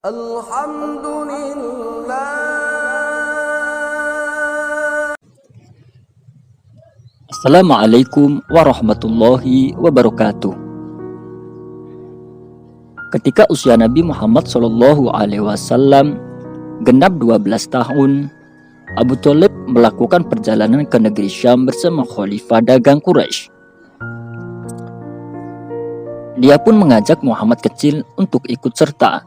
Alhamdulillah. Assalamualaikum warahmatullahi wabarakatuh. Ketika usia Nabi Muhammad SAW genap 12 tahun, Abu Thalib melakukan perjalanan ke negeri Syam bersama Khalifah dagang Quraisy. Dia pun mengajak Muhammad kecil untuk ikut serta.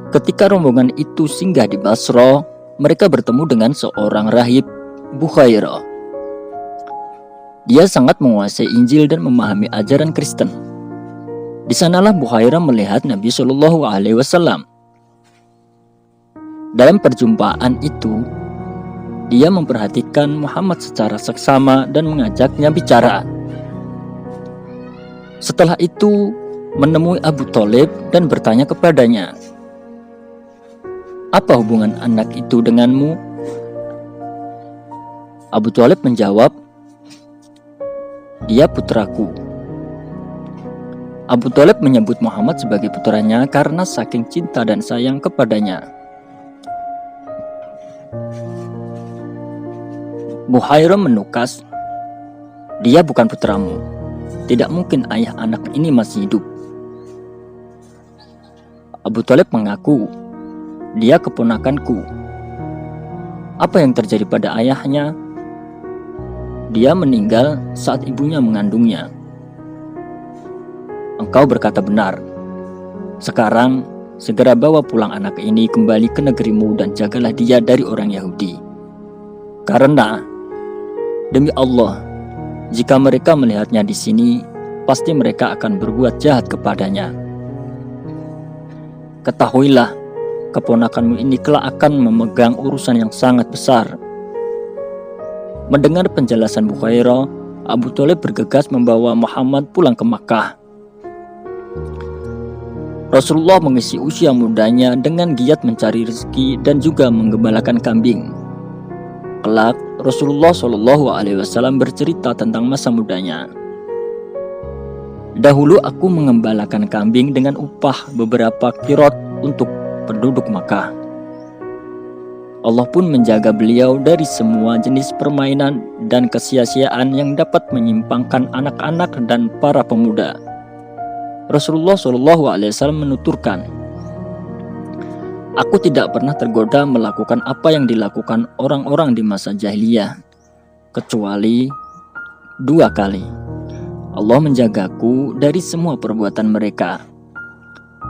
Ketika rombongan itu singgah di Basra, mereka bertemu dengan seorang rahib, Bukhairah. Dia sangat menguasai Injil dan memahami ajaran Kristen. Di sanalah Bukhairah melihat Nabi Shallallahu Alaihi Wasallam. Dalam perjumpaan itu, dia memperhatikan Muhammad secara seksama dan mengajaknya bicara. Setelah itu, menemui Abu Thalib dan bertanya kepadanya, "Apa hubungan anak itu denganmu?" Abu Thalib menjawab, "Dia putraku." Abu Thalib menyebut Muhammad sebagai putranya karena saking cinta dan sayang kepadanya. Bukhairah menukas, "Dia bukan putramu. Tidak mungkin ayah anak ini masih hidup." Abu Thalib mengaku, "Dia keponakanku." "Apa yang terjadi pada ayahnya?" "Dia meninggal saat ibunya mengandungnya." "Engkau berkata benar. Sekarang segera bawa pulang anak ini kembali ke negerimu dan jagalah dia dari orang Yahudi. Karena demi Allah, jika mereka melihatnya di sini, pasti mereka akan berbuat jahat kepadanya. Ketahuilah, keponakanmu ini kelak akan memegang urusan yang sangat besar." Mendengar penjelasan Bukhairah, Abu Thalib bergegas membawa Muhammad pulang ke Makkah. Rasulullah mengisi usia mudanya dengan giat mencari rezeki dan juga menggembalakan kambing. Kelak, Rasulullah SAW bercerita tentang masa mudanya. "Dahulu aku mengembalakan kambing dengan upah beberapa qirot untuk penduduk Makkah. Allah pun menjaga beliau dari semua jenis permainan dan kesia-siaan yang dapat menyimpangkan anak-anak dan para pemuda." Rasulullah SAW menuturkan, "Aku tidak pernah tergoda melakukan apa yang dilakukan orang-orang di masa jahiliyah, kecuali 2 kali. Allah menjagaku dari semua perbuatan mereka.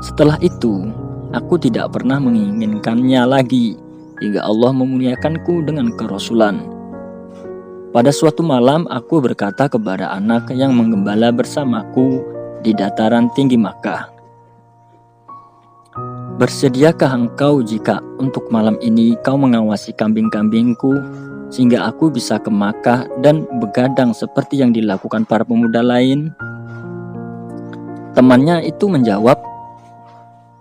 Setelah itu, aku tidak pernah menginginkannya lagi hingga Allah memuliakanku dengan kerasulan. Pada suatu malam aku berkata kepada anak yang menggembala bersamaku di dataran tinggi Makkah, 'Bersediakah engkau jika untuk malam ini kau mengawasi kambing-kambingku sehingga aku bisa ke Makkah dan begadang seperti yang dilakukan para pemuda lain?' Temannya itu menjawab,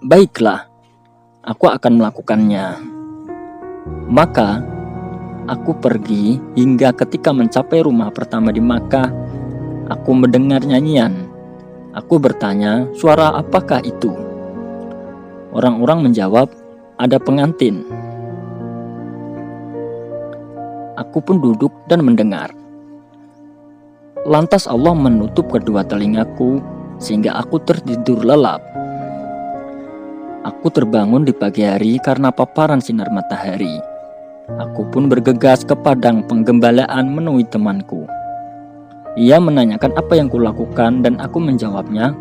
'Baiklah, aku akan melakukannya.' Maka aku pergi hingga ketika mencapai rumah pertama di Makkah, aku mendengar nyanyian. Aku bertanya, 'Suara apakah itu?' Orang-orang menjawab, 'Ada pengantin.' Aku pun duduk dan mendengar. Lantas Allah menutup kedua telingaku sehingga aku tertidur lelap. Aku terbangun di pagi hari karena paparan sinar matahari. Aku pun bergegas ke padang penggembalaan menemui temanku. Ia menanyakan apa yang kulakukan dan aku menjawabnya.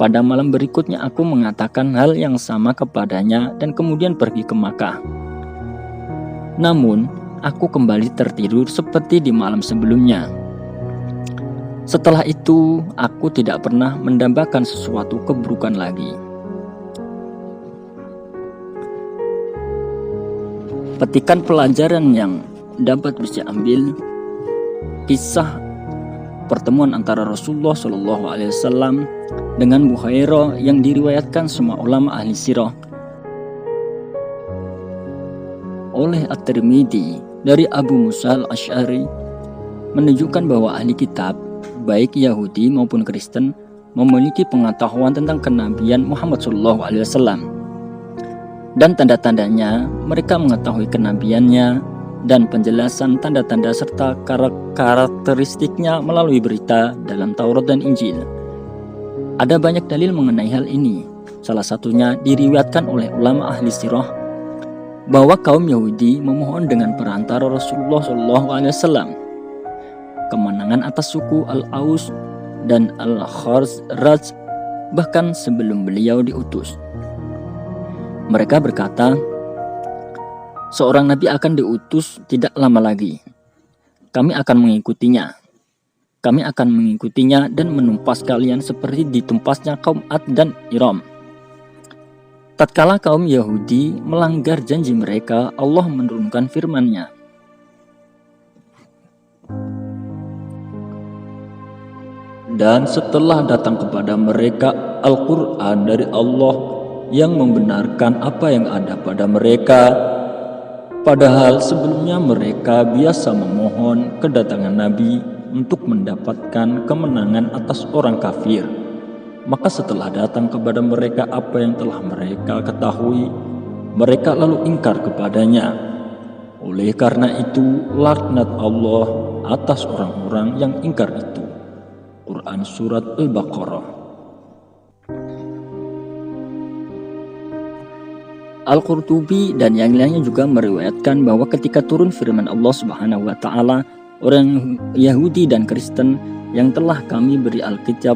Pada malam berikutnya aku mengatakan hal yang sama kepadanya dan kemudian pergi ke Makkah. Namun, aku kembali tertidur seperti di malam sebelumnya. Setelah itu, aku tidak pernah mendambakan sesuatu keburukan lagi." Petikan pelajaran yang dapat bisa ambil kisah pertemuan antara Rasulullah SAW dengan Bukhairah yang diriwayatkan semua ulama ahli sirah oleh At-Tirmidzi dari Abu Musa al-Asy'ari menunjukkan bahwa ahli kitab, baik Yahudi maupun Kristen, memiliki pengetahuan tentang kenabian Muhammad SAW. dan tanda-tandanya mereka mengetahui kenabiannya dan penjelasan tanda-tanda serta karakteristiknya melalui berita dalam Taurat dan Injil. Ada banyak dalil mengenai hal ini. Salah satunya diriwayatkan oleh ulama ahli sirah bahwa kaum Yahudi memohon dengan perantara Rasulullah SAW kemenangan atas suku Al-Aus dan Al-Khazraj bahkan sebelum beliau diutus. Mereka berkata, seorang nabi akan diutus tidak lama lagi. Kami akan mengikutinya. Kami akan mengikutinya dan menumpas kalian seperti ditumpasnya kaum Ad dan Iram. Tatkala kaum Yahudi melanggar janji mereka, Allah menurunkan firman-Nya. Dan setelah datang kepada mereka Al-Quran dari Allah yang membenarkan apa yang ada pada mereka, padahal sebelumnya mereka biasa memohon kedatangan Nabi untuk mendapatkan kemenangan atas orang kafir. Maka setelah datang kepada mereka apa yang telah mereka ketahui, mereka lalu ingkar kepadanya. Oleh karena itu, laknat Allah atas orang-orang yang ingkar itu. Quran Surat Al-Baqarah. Al-Qurtubi dan yang lainnya juga meriwayatkan bahwa ketika turun firman Allah Subhanahu wa taala, orang Yahudi dan Kristen yang telah kami beri Alkitab,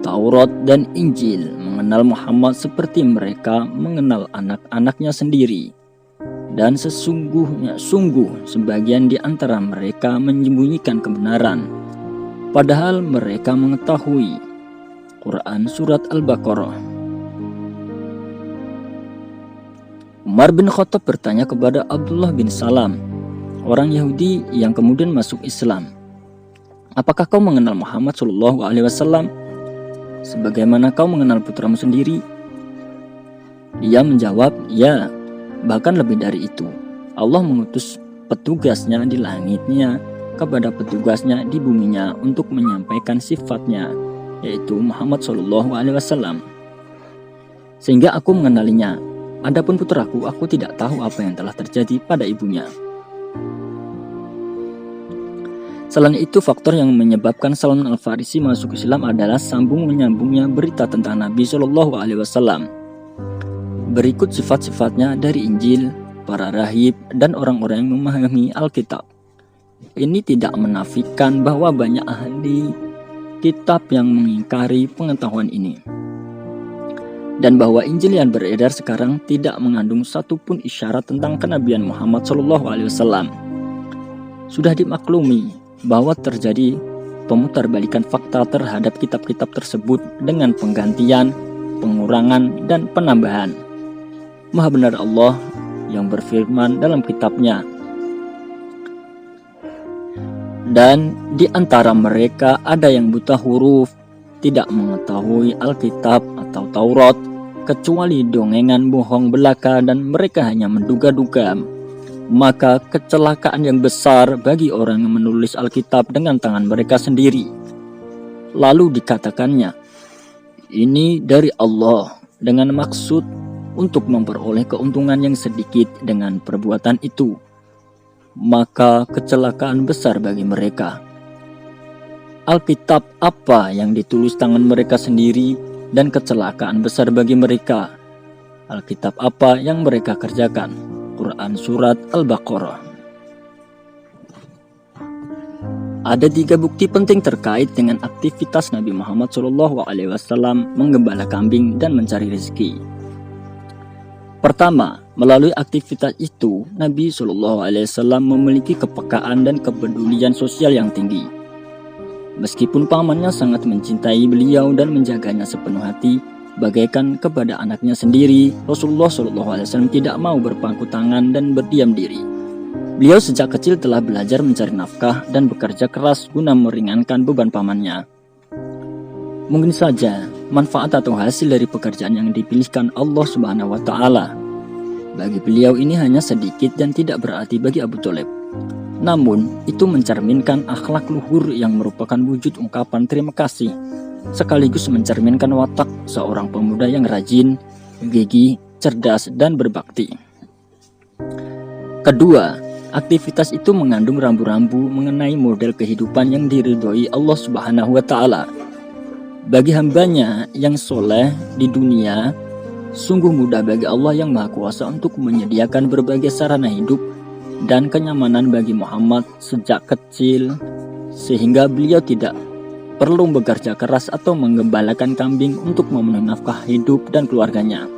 Taurat dan Injil mengenal Muhammad seperti mereka mengenal anak-anaknya sendiri. Dan sungguh sebagian di antara mereka menyembunyikan kebenaran, padahal mereka mengetahui. Quran Surat Al-Baqarah. Umar bin Khattab bertanya kepada Abdullah bin Salam, orang Yahudi yang kemudian masuk Islam, apakah kau mengenal Muhammad SAW sebagaimana kau mengenal putramu sendiri? Dia menjawab, ya, bahkan lebih dari itu. Allah mengutus petugasnya di langitnya kepada petugasnya di buminya untuk menyampaikan sifatnya, yaitu Muhammad SAW. Sehingga aku mengenalinya. Adapun putraku, aku tidak tahu apa yang telah terjadi pada ibunya. Selain itu, faktor yang menyebabkan Salman Al-Farisi masuk Islam adalah sambung menyambungnya berita tentang Nabi SAW. Berikut sifat-sifatnya dari Injil, para rahib, dan orang-orang yang memahami Alkitab. Ini tidak menafikan bahwa banyak ahli kitab yang mengingkari pengetahuan ini, dan bahwa Injil yang beredar sekarang tidak mengandung satupun isyarat tentang kenabian Muhammad SAW. Sudah dimaklumi bahwa terjadi pemutarbalikan fakta terhadap kitab-kitab tersebut dengan penggantian, pengurangan, dan penambahan. Maha benar Allah yang berfirman dalam kitabnya, dan di antara mereka ada yang buta huruf, tidak mengetahui Alkitab atau Taurat, kecuali dongengan bohong belaka, dan mereka hanya menduga-duga. Maka kecelakaan yang besar bagi orang yang menulis Alkitab dengan tangan mereka sendiri. Lalu dikatakannya, ini dari Allah, dengan maksud untuk memperoleh keuntungan yang sedikit dengan perbuatan itu. Maka kecelakaan besar bagi mereka. Alkitab apa yang ditulis tangan mereka sendiri, dan kecelakaan besar bagi mereka. Alkitab apa yang mereka kerjakan. Quran Surat Al-Baqarah. Ada 3 bukti penting terkait dengan aktivitas Nabi Muhammad SAW menggembala kambing dan mencari rezeki. Pertama, melalui aktivitas itu, Nabi SAW memiliki kepekaan dan kepedulian sosial yang tinggi. Meskipun pamannya sangat mencintai beliau dan menjaganya sepenuh hati, bagaikan kepada anaknya sendiri, Rasulullah SAW tidak mau berpangku tangan dan berdiam diri. Beliau sejak kecil telah belajar mencari nafkah dan bekerja keras guna meringankan beban pamannya. Mungkin saja manfaat atau hasil dari pekerjaan yang dipilihkan Allah Subhanahu wa Ta'ala. Bagi beliau ini hanya sedikit dan tidak berarti bagi Abu Thalib. Namun, itu mencerminkan akhlak luhur yang merupakan wujud ungkapan terima kasih, sekaligus mencerminkan watak seorang pemuda yang rajin, gigih, cerdas, dan berbakti. Kedua, aktivitas itu mengandung rambu-rambu mengenai model kehidupan yang diridhoi Allah Subhanahu wa Ta'ala. Bagi hambanya yang soleh di dunia, sungguh mudah bagi Allah yang Maha Kuasa untuk menyediakan berbagai sarana hidup dan kenyamanan bagi Muhammad sejak kecil, sehingga beliau tidak perlu bekerja keras atau menggembalakan kambing untuk memenuhi nafkah hidup dan keluarganya.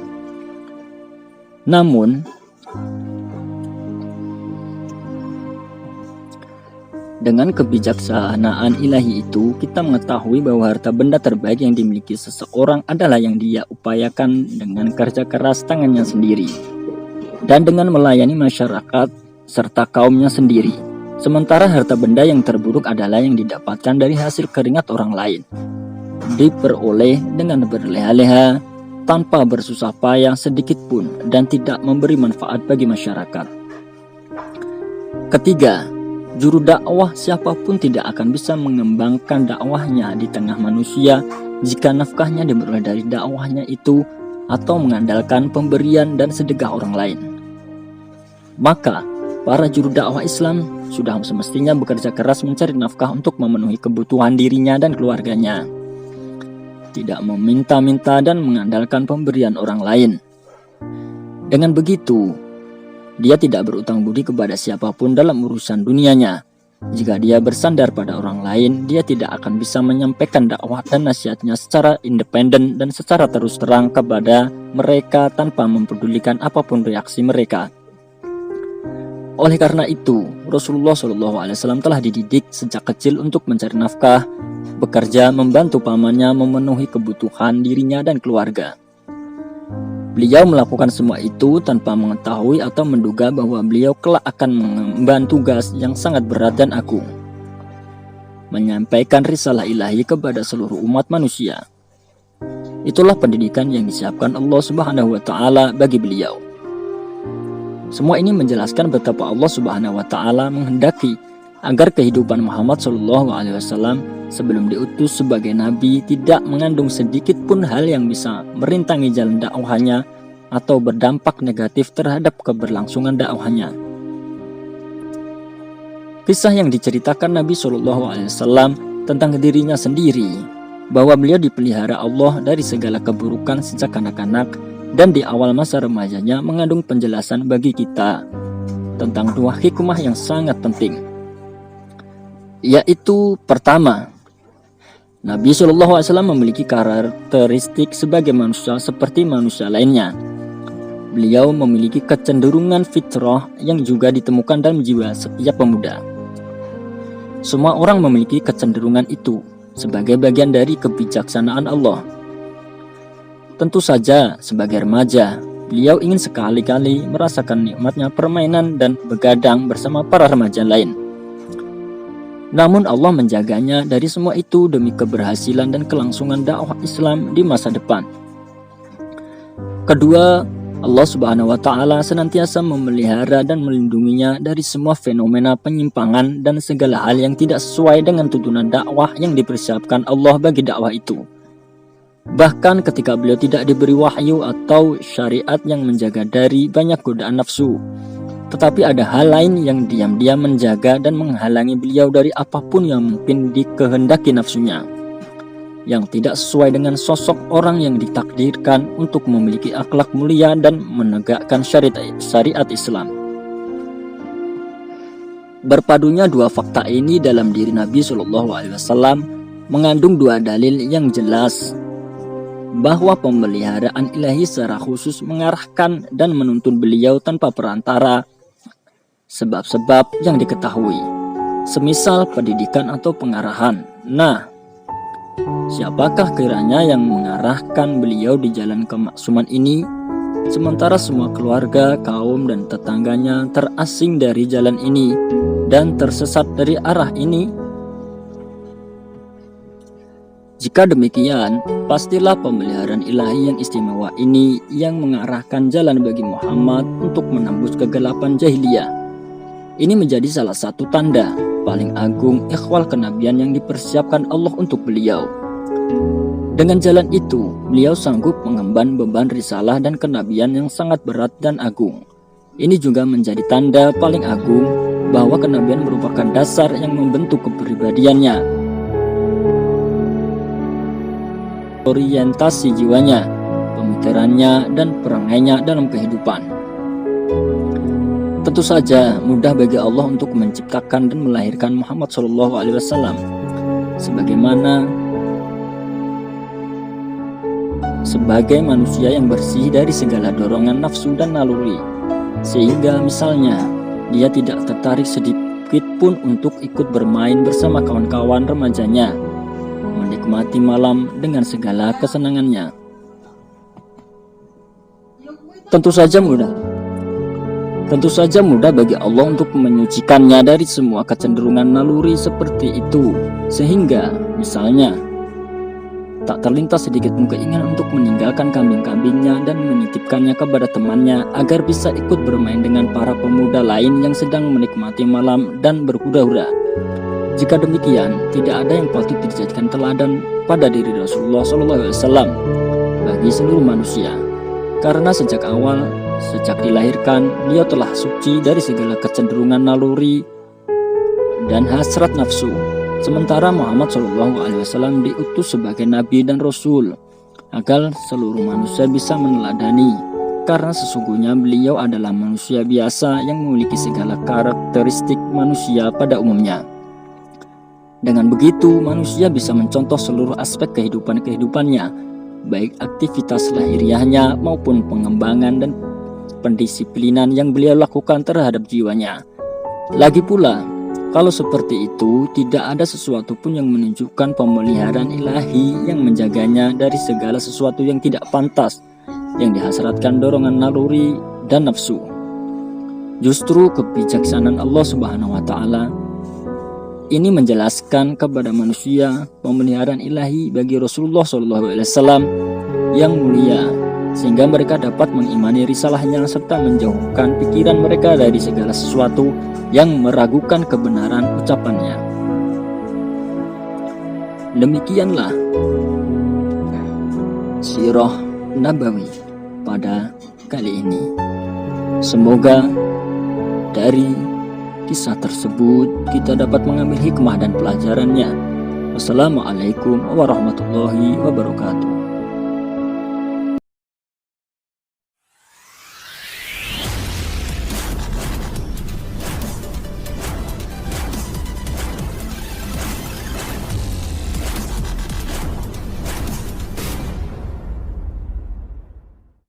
Namun, dengan kebijaksanaan ilahi itu, kita mengetahui bahwa harta benda terbaik yang dimiliki seseorang adalah yang dia upayakan dengan kerja keras tangannya sendiri dan dengan melayani masyarakat serta kaumnya sendiri. Sementara harta benda yang terburuk adalah yang didapatkan dari hasil keringat orang lain, diperoleh dengan berleha-leha, tanpa bersusah payah sedikit pun, dan tidak memberi manfaat bagi masyarakat. Ketiga, juru dakwah siapapun tidak akan bisa mengembangkan dakwahnya di tengah manusia jika nafkahnya diperoleh dari dakwahnya itu atau mengandalkan pemberian dan sedekah orang lain. Maka, para juru dakwah Islam sudah semestinya bekerja keras mencari nafkah untuk memenuhi kebutuhan dirinya dan keluarganya, tidak meminta-minta dan mengandalkan pemberian orang lain. Dengan begitu, dia tidak berutang budi kepada siapapun dalam urusan dunianya. Jika dia bersandar pada orang lain, dia tidak akan bisa menyampaikan dakwah dan nasihatnya secara independen dan secara terus terang kepada mereka tanpa mempedulikan apapun reaksi mereka. Oleh karena itu, Rasulullah SAW telah dididik sejak kecil untuk mencari nafkah, bekerja, membantu pamannya memenuhi kebutuhan dirinya dan keluarga. Beliau melakukan semua itu tanpa mengetahui atau menduga bahwa beliau kelak akan mengemban tugas yang sangat berat dan agung, menyampaikan risalah ilahi kepada seluruh umat manusia. Itulah pendidikan yang disiapkan Allah Subhanahu wa Ta'ala bagi beliau. Semua ini menjelaskan betapa Allah Subhanahu wa Ta'ala menghendaki agar kehidupan Muhammad SAW sebelum diutus sebagai nabi tidak mengandung sedikit pun hal yang bisa merintangi jalan dakwahnya atau berdampak negatif terhadap keberlangsungan dakwahnya. Kisah yang diceritakan Nabi SAW tentang dirinya sendiri, bahwa beliau dipelihara Allah dari segala keburukan sejak kanak-kanak dan di awal masa remajanya, mengandung penjelasan bagi kita tentang dua hikmah yang sangat penting, yaitu pertama, Nabi SAW memiliki karakteristik sebagai manusia seperti manusia lainnya. Beliau memiliki kecenderungan fitrah yang juga ditemukan dalam jiwa setiap pemuda. Semua orang memiliki kecenderungan itu sebagai bagian dari kebijaksanaan Allah. Tentu saja sebagai remaja, beliau ingin sekali-kali merasakan nikmatnya permainan dan begadang bersama para remaja lain. Namun Allah menjaganya dari semua itu demi keberhasilan dan kelangsungan dakwah Islam di masa depan. Kedua, Allah Subhanahu wa Ta'ala senantiasa memelihara dan melindunginya dari semua fenomena penyimpangan dan segala hal yang tidak sesuai dengan tuntunan dakwah yang dipersiapkan Allah bagi dakwah itu. Bahkan ketika beliau tidak diberi wahyu atau syariat yang menjaga dari banyak godaan nafsu, tetapi ada hal lain yang diam-diam menjaga dan menghalangi beliau dari apapun yang mungkin dikehendaki nafsunya, yang tidak sesuai dengan sosok orang yang ditakdirkan untuk memiliki akhlak mulia dan menegakkan syariat Islam. Berpadunya dua fakta ini dalam diri Nabi SAW mengandung dua dalil yang jelas bahwa pemeliharaan ilahi secara khusus mengarahkan dan menuntun beliau tanpa perantara sebab-sebab yang diketahui, semisal pendidikan atau pengarahan. Nah, siapakah kiranya yang mengarahkan beliau di jalan kemaksuman ini, sementara semua keluarga, kaum, dan tetangganya terasing dari jalan ini dan tersesat dari arah ini? Jika demikian, pastilah pemeliharaan ilahi yang istimewa ini yang mengarahkan jalan bagi Muhammad untuk menembus kegelapan jahiliyah. Ini menjadi salah satu tanda paling agung ikhwal kenabian yang dipersiapkan Allah untuk beliau. Dengan jalan itu, beliau sanggup mengemban beban risalah dan kenabian yang sangat berat dan agung. Ini juga menjadi tanda paling agung bahwa kenabian merupakan dasar yang membentuk kepribadiannya, orientasi jiwanya, pemikirannya, dan perangainya dalam kehidupan. Tentu saja mudah bagi Allah untuk menciptakan dan melahirkan Muhammad SAW sebagai manusia yang bersih dari segala dorongan nafsu dan naluri, sehingga misalnya dia tidak tertarik sedikit pun untuk ikut bermain bersama kawan-kawan remajanya, menikmati malam dengan segala kesenangannya. Tentu saja mudah bagi Allah untuk menyucikannya dari semua kecenderungan naluri seperti itu, sehingga misalnya tak terlintas sedikit pun keinginan untuk meninggalkan kambing-kambingnya dan menitipkannya kepada temannya agar bisa ikut bermain dengan para pemuda lain yang sedang menikmati malam dan berhura-hura. Jika demikian, tidak ada yang patut dijadikan teladan pada diri Rasulullah SAW bagi seluruh manusia, karena sejak dilahirkan, beliau telah suci dari segala kecenderungan naluri dan hasrat nafsu. Sementara Muhammad SAW diutus sebagai nabi dan rasul agar seluruh manusia bisa meneladani, karena sesungguhnya beliau adalah manusia biasa yang memiliki segala karakteristik manusia pada umumnya. Dengan begitu, manusia bisa mencontoh seluruh aspek kehidupannya, baik aktivitas lahiriahnya maupun pengembangan dan pendisiplinan yang beliau lakukan terhadap jiwanya. Lagi pula, kalau seperti itu, tidak ada sesuatu pun yang menunjukkan pemeliharaan ilahi yang menjaganya dari segala sesuatu yang tidak pantas, yang dihasratkan dorongan naluri dan nafsu. Justru kebijaksanaan Allah Subhanahu wa Ta'ala ini menjelaskan kepada manusia pemeliharaan ilahi bagi Rasulullah SAW yang mulia, sehingga mereka dapat mengimani risalahnya serta menjauhkan pikiran mereka dari segala sesuatu yang meragukan kebenaran ucapannya. Demikianlah Sirah Nabawi pada kali ini. Semoga dari kisah tersebut kita dapat mengambil hikmah dan pelajarannya. Wassalamualaikum warahmatullahi wabarakatuh.